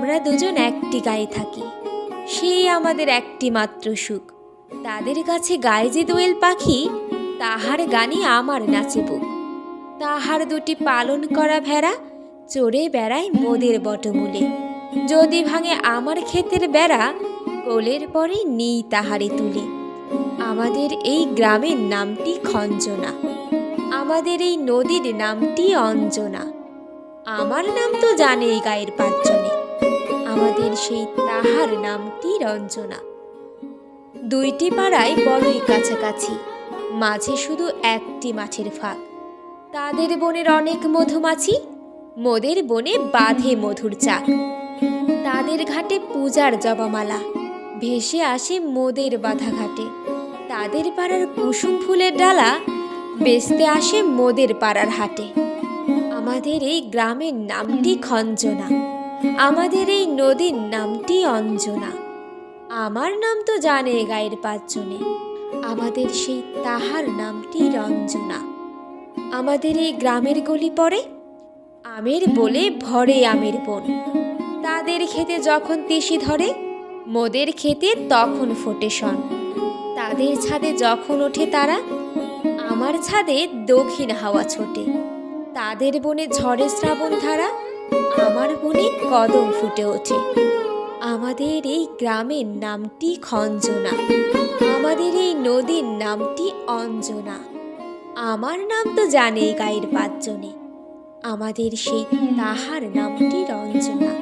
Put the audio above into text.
আমরা দুজন একটি গায়ে থাকি, সেই আমাদের একটি মাত্র সুখ। তাদের কাছে গায়ে যে দোয়েল পাখি, তাহার গানে আমার নাচে বুক। তাহার দুটি পালন করা ভেড়া চড়ে বেড়ায় মোদের বটমূলে। যদি ভাঙে আমার ক্ষেতের বেড়া, কোলের পরে নেই তাহারে তুলে। আমাদের এই গ্রামের নামটি খঞ্জনা, আমাদের এই নদীর নামটি অঞ্জনা। আমার নাম তো জানে এই গায়ের পাঁচজনে, আমাদের সেই তাহার নামটি রঞ্জনা। দুইটি পাড়ায় বড়ই কাছাকাছি, মাঝে শুধু একটি মাঠের ফাঁক। তাদের বনের অনেক মধুমাছি, মোদের বনে বাঁধে মধুর চাক। তাদের ঘাটে পূজার জবামালা ভেসে আসে মোদের বাঁধা ঘাটে। তাদের পাড়ার কুসুম ফুলের ডালা বেচতে আসে মোদের পাড়ার হাটে। আমাদের এই গ্রামের নামটি খঞ্জনা, আমাদের এই নদীর নামটি অঞ্জনা। আমার নাম তো জানে গায়ের পাঁচজনে, আমাদের সেই তাহার নামটি রঞ্জনা। আমাদের এই গ্রামের গলি পড়ে আমের বলে ভরে আমের বন। তাদের খেতে যখন তিসি ধরে, মোদের খেতে তখন ফোটে শন। তাদের ছাদে যখন ওঠে তারা, আমার ছাদে দক্ষিণ হাওয়া ছোটে। তাদের বনে ঝড়ে শ্রাবণ ধারা, আমার বনে কদম ফুটে ওঠে। আমাদের এই গ্রামের নামটি খঞ্জনা, আমাদের এই নদীর নামটি অঞ্জনা। আমার নাম তো জানে গায়ের পাঁচজনে, আমাদের সেই তাহার নামটি রঞ্জনা।